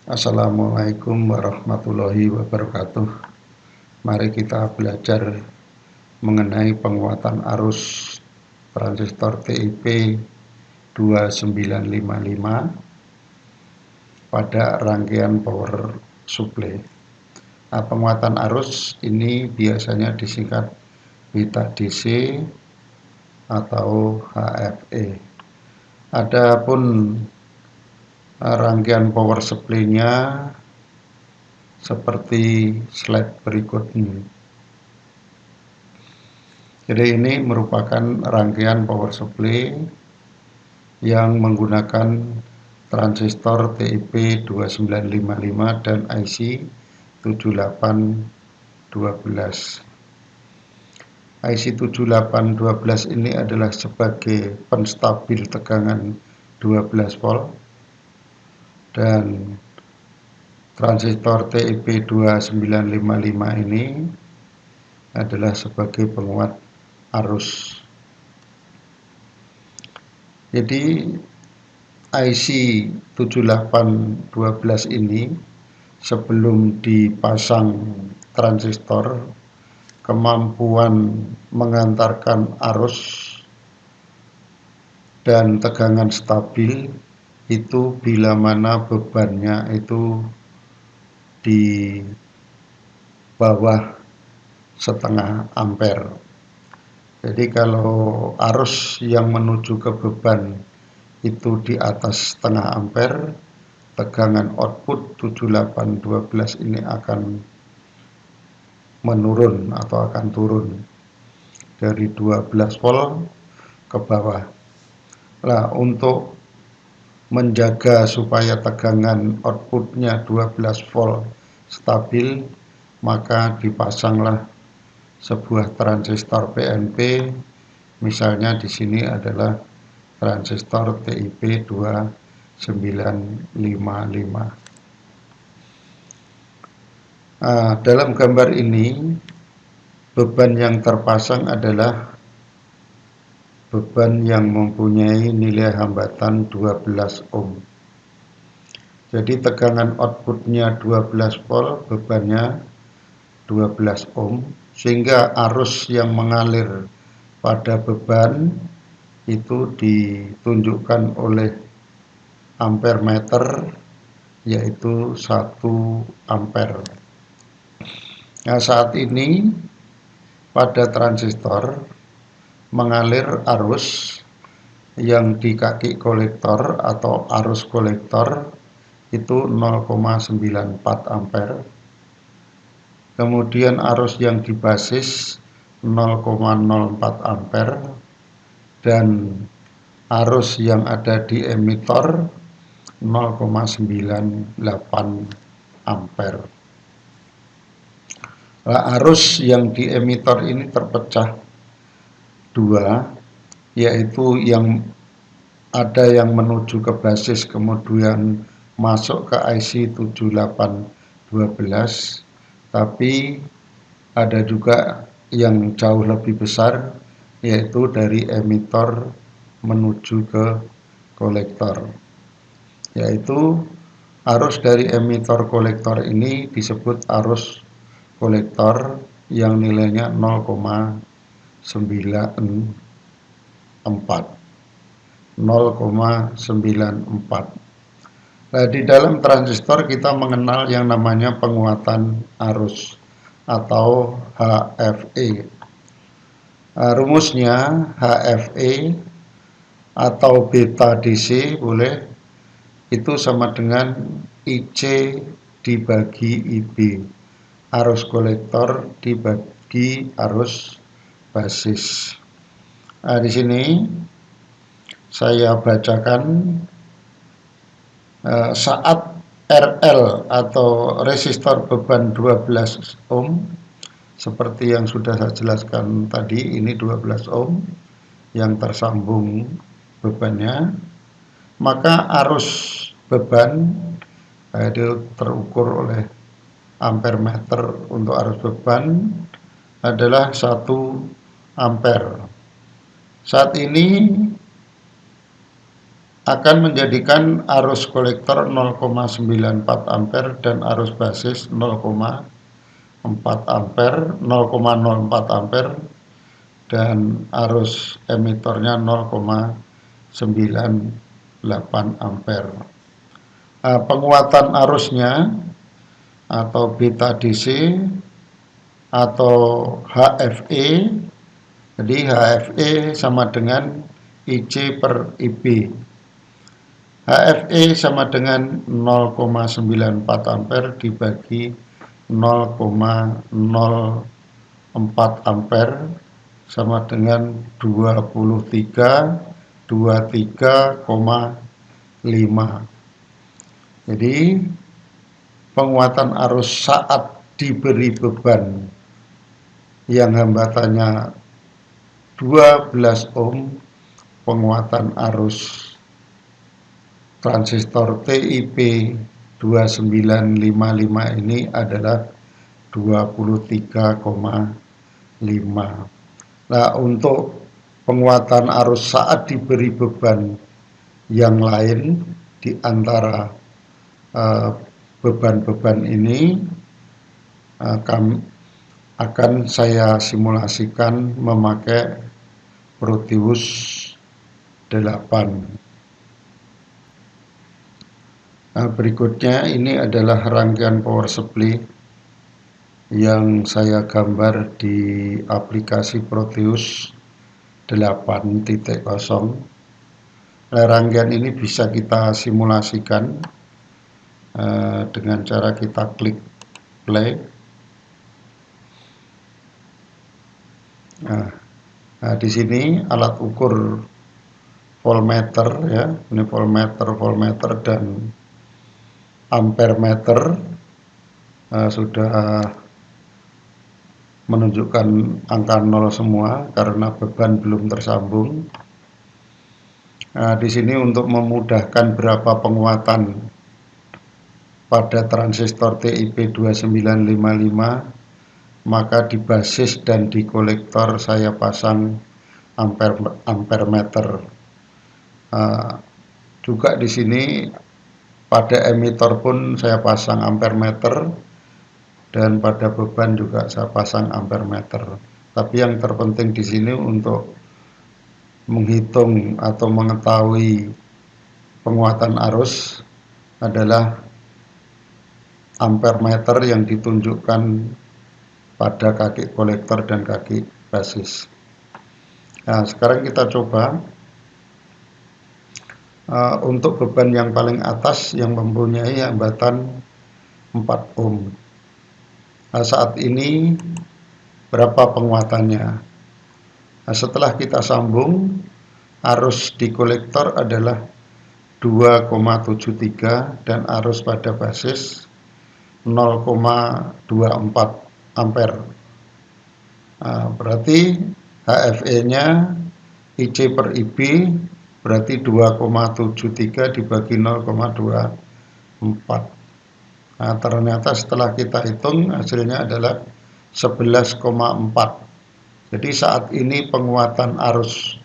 Assalamualaikum warahmatullahi wabarakatuh. Mari kita belajar mengenai penguatan arus transistor TIP 2955 pada rangkaian power supply. Penguatan arus ini biasanya disingkat beta DC atau HFE. Adapun rangkaian power supply-nya seperti slide berikut ini. Jadi ini merupakan rangkaian power supply yang menggunakan transistor TIP 2955 dan IC 7812. IC 7812 ini adalah sebagai penstabil tegangan 12 volt dan transistor TIP 2955 ini adalah sebagai penguat arus. Jadi IC 7812 ini sebelum dipasang transistor, kemampuan mengantarkan arus dan tegangan stabil itu bila mana bebannya itu di bawah 0,5 ampere. Jadi kalau arus yang menuju ke beban itu di atas 0,5 ampere, tegangan output 7812 ini akan menurun atau akan turun dari 12 volt ke bawah. Nah, untuk menjaga supaya tegangan outputnya 12 volt stabil, maka dipasanglah sebuah transistor PNP, misalnya di sini adalah transistor TIP 2955. Dalam gambar ini beban yang terpasang adalah beban yang mempunyai nilai hambatan 12 ohm. Jadi tegangan outputnya 12 volt, bebannya 12 ohm, sehingga arus yang mengalir pada beban itu ditunjukkan oleh ampere meter, yaitu 1 ampere. Nah, saat ini pada transistor mengalir arus yang di kaki kolektor atau arus kolektor itu 0,94 ampere. Kemudian arus yang di basis 0,04 ampere dan arus yang ada di emitor 0,98 ampere. Nah, arus yang di emitor ini terpecah dua, yaitu yang ada yang menuju ke basis kemudian masuk ke IC 7812, tapi ada juga yang jauh lebih besar, yaitu dari emitor menuju ke kolektor, yaitu arus dari emitor kolektor ini disebut arus kolektor yang nilainya 0,94. Nah, di dalam transistor kita mengenal yang namanya penguatan arus atau HFE. Rumusnya HFE atau beta DC boleh, itu sama dengan IC dibagi IB, arus kolektor dibagi arus basis. Nah, di sini saya bacakan saat RL atau resistor beban 12 ohm, seperti yang sudah saya jelaskan tadi, ini 12 ohm yang tersambung bebannya, maka arus beban itu terukur oleh ampere meter untuk arus beban adalah 1 ampere. Saat ini akan menjadikan arus kolektor 0,94 ampere dan arus basis 0,4 ampere, 0,04 ampere, dan arus emitornya 0,98 ampere. Penguatan arusnya atau beta DC atau HFE, jadi HFE sama dengan IC per IB. HFE sama dengan 0,94 ampere dibagi 0,04 ampere sama dengan 23,5. Jadi penguatan arus saat diberi beban yang hambatannya 12 ohm, penguatan arus transistor TIP 2955 ini adalah 23,5. Nah, untuk penguatan arus saat diberi beban yang lain di antara beban-beban ini akan saya simulasikan memakai Proteus 8. Nah, berikutnya ini adalah rangkaian power supply yang saya gambar di aplikasi Proteus 8.0. Nah, rangkaian ini bisa kita simulasikan dengan cara kita klik play. Nah, di sini alat ukur voltmeter ya, ini voltmeter dan ampere meter sudah menunjukkan angka 0 semua karena beban belum tersambung. Nah, di sini untuk memudahkan berapa penguatan pada transistor TIP 2955, maka di basis dan di kolektor saya pasang ampere meter. Juga di sini pada emitor pun saya pasang ampere meter, dan pada beban juga saya pasang ampere meter. Tapi yang terpenting di sini untuk menghitung atau mengetahui penguatan arus adalah ampere meter yang ditunjukkan pada kaki kolektor dan kaki basis. Nah, sekarang kita coba untuk beban yang paling atas yang mempunyai hambatan 4 ohm. Nah, saat ini berapa penguatannya? Nah, setelah kita sambung, arus di kolektor adalah 2,73 dan arus pada basis 0,24 ampere. Nah, berarti HFE-nya IC per IB berarti 2,73 dibagi 0,24. Nah, ternyata setelah kita hitung hasilnya adalah 11,4. Jadi saat ini penguatan arus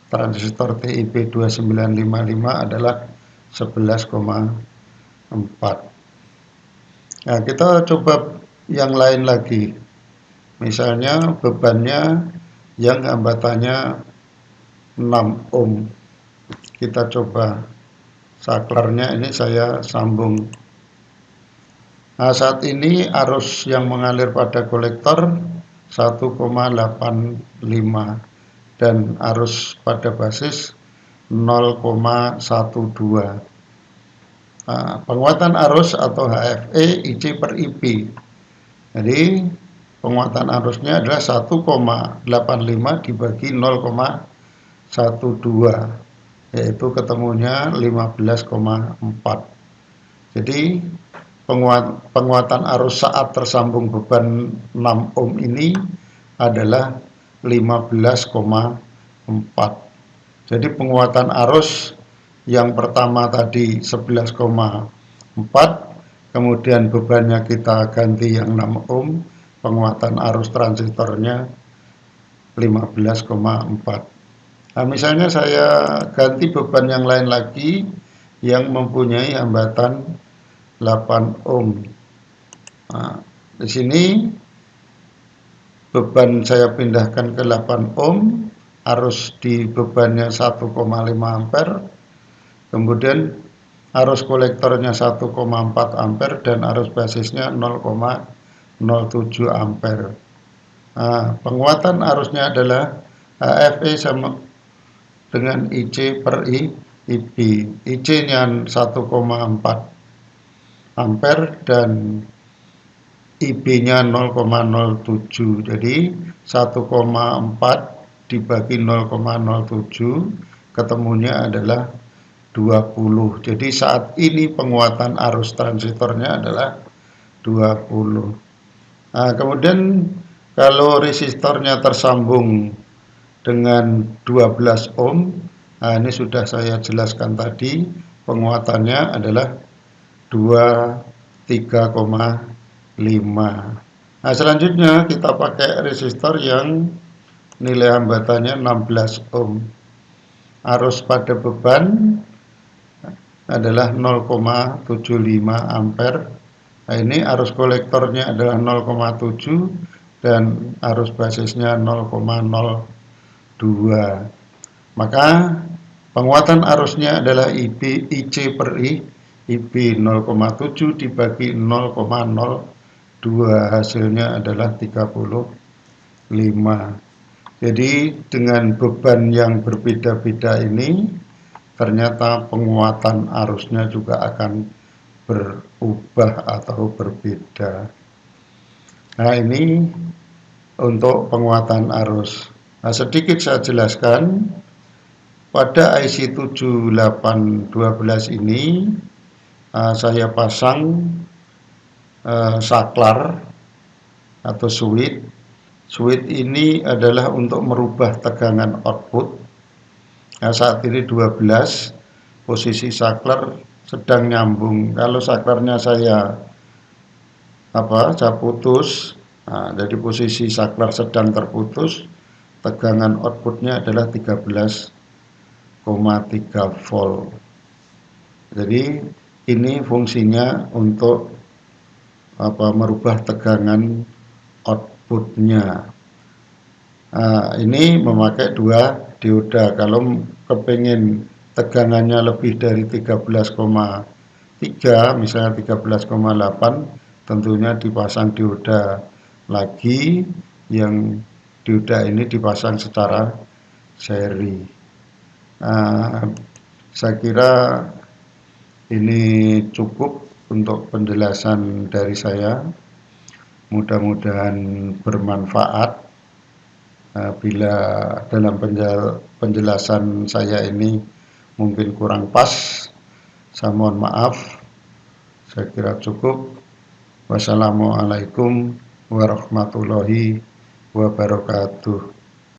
transistor TIP 2955 adalah 11,4. Nah, kita coba yang lain lagi. Misalnya bebannya yang hambatannya 6 ohm. Kita coba saklarnya ini saya sambung. Nah, saat ini arus yang mengalir pada kolektor 1,85 dan arus pada basis 0,12. Nah, penguatan arus atau HFE IC per IB. Jadi penguatan arusnya adalah 1,85 dibagi 0,12, yaitu ketemunya 15,4. Jadi penguatan arus saat tersambung beban 6 ohm ini adalah 15,4. Jadi penguatan arus yang pertama tadi 11,4, kemudian bebannya kita ganti yang 6 ohm, penguatan arus transistornya 15,4. Nah, misalnya saya ganti beban yang lain lagi yang mempunyai hambatan 8 ohm. Nah, di sini beban saya pindahkan ke 8 ohm, arus di bebannya 1,5 ampere, kemudian arus kolektornya 1,4 ampere dan arus basisnya 0,07 ampere. Nah, penguatan arusnya adalah HFE sama dengan IC per IB. IC-nya 1,4 ampere dan IB-nya 0,07. Jadi 1,4 dibagi 0,07 ketemunya adalah 20. Jadi saat ini penguatan arus transistornya adalah 20. Nah, kemudian kalau resistornya tersambung dengan 12 ohm, nah ini sudah saya jelaskan tadi, penguatannya adalah 23,5. Nah, selanjutnya kita pakai resistor yang nilai hambatannya 16 ohm. Arus pada beban adalah 0,75 ampere. Nah, ini arus kolektornya adalah 0,7 dan arus basisnya 0,02. Maka penguatan arusnya adalah IC per IB 0,7 dibagi 0,02, hasilnya adalah 35. Jadi dengan beban yang berbeda-beda ini ternyata penguatan arusnya juga akan berubah atau berbeda. Nah, ini untuk penguatan arus. Nah, sedikit saya jelaskan, pada IC 7812 ini saya pasang saklar atau switch. Switch ini adalah untuk merubah tegangan output. Nah, saat ini 12, posisi saklar sedang nyambung. Kalau saklarnya saya putus, nah, jadi posisi saklar sedang terputus, tegangan outputnya adalah 13,3 volt. Jadi ini fungsinya untuk merubah tegangan outputnya. Nah, ini memakai 2 dioda. Kalau kepingin tegangannya lebih dari 13,3, misalnya 13,8, tentunya dipasang dioda lagi, yang dioda ini dipasang secara seri. Nah, saya kira ini cukup untuk penjelasan dari saya. Mudah-mudahan bermanfaat. Bila dalam penjelasan saya ini mungkin kurang pas, saya mohon maaf. Saya kira cukup. Wassalamualaikum warahmatullahi wabarakatuh.